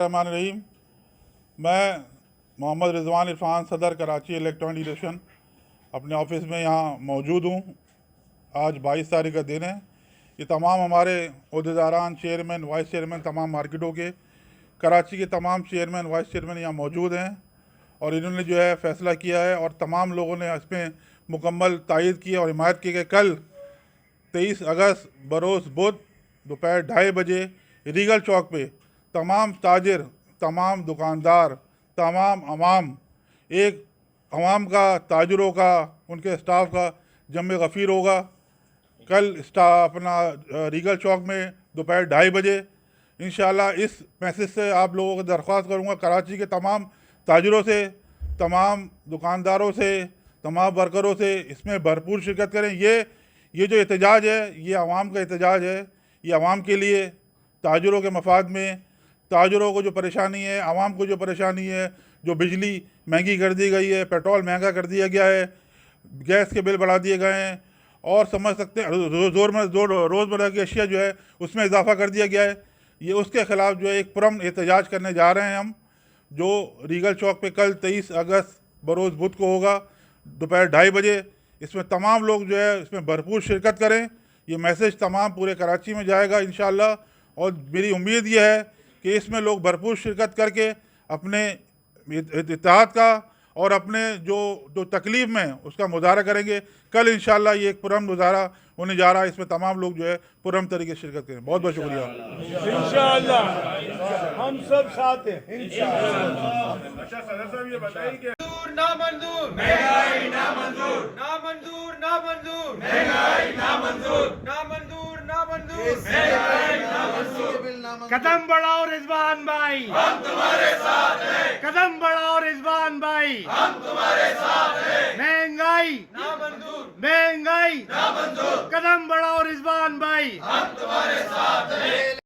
रहमान रहीम। मैं मोहम्मद रिजवान इरफान, सदर Karachi electronic division अपने ऑफिस में यहाँ मौजूद हूँ। आज 22 तारीख का दिन है। ये तमाम हमारे ओहदेदारान, चेयरमैन, वाइस चेयरमैन तमाम मार्केटों के, कराची के तमाम चेयरमैन, वाइस चेयरमैन यहाँ मौजूद हैं और इन्होंने जो है फ़ैसला किया है और तमाम लोगों ने इसमें मुकम्मल तायद की और हिमायत की कि कल 23 अगस्त बरोज़ बुध दोपहर 2:30 बजे रीगल चौक पे तमाम ताजिर, तमाम दुकानदार, तमाम अवाम, एक अवाम का, ताजरों का, उनके स्टाफ का जम गफ़ीर होगा। कल अपना रीगल चौक में दोपहर 2:30 बजे इंशाल्लाह। इस मैसेज से आप लोगों को दरख्वास्त करूँगा, कराची के तमाम ताजरों से, तमाम दुकानदारों से, तमाम वर्करों से इसमें भरपूर शिरकत करें। ये जो एहतजाज है, ये आवाम का एहतजाज है। ये आवाम के लिए, ताजरों के मफाद में, ताजरों को जो परेशानी है, आवाम को जो परेशानी है, जो बिजली महंगी कर दी गई है, पेट्रोल महंगा कर दिया गया है, गैस के बिल बढ़ा दिए गए हैं और समझ सकते हैं रोज़मर्रा की अशिया जो है उसमें इजाफा कर दिया गया है। ये उसके ख़िलाफ़ जो है एक पुरअमन एहतजाज करने जा रहे हैं हम, जो रीगल चौक पे कल 23 अगस्त बरोज़ बुध को होगा दोपहर 2:30 बजे। इसमें तमाम लोग जो है इसमें भरपूर शिरकत करें। ये मैसेज तमाम पूरे कराची में जाएगा इंशाअल्लाह और मेरी उम्मीद ये है कि इसमें लोग भरपूर शिरकत करके अपने इत्तेहाद का और अपने जो तकलीफ़ में उसका मुजाहरा करेंगे। कल इंशाअल्लाह ये एक पुरअमन मुजाहरा होने जा रहा है। इसमें तमाम लोग जो है पुरअमन तरीके से शिरकत करें। बहुत बहुत शुक्रिया। इंशाअल्लाह हम सब साथ हैं इंशाअल्लाह। अच्छा सदर साहब ये बताइए कि ना मंजूर, महंगाई ना मंजूर, ना मंजूर, ना मंजूर, महंगाई ना मंजूर, ना मंजूर, ना मंजूर, महंगाई ना मंजूर। कदम बढ़ाओ रिजवान भाई, हम तुम्हारे साथ हैं, कदम बढ़ाओ रिजवान भाई, हम तुम्हारे साथ हैं। महंगाई ना मंजूर, महंगाई ना मंजूर, कदम बढ़ाओ रिजवान भाई। हम तुम्हारे साथ हैं।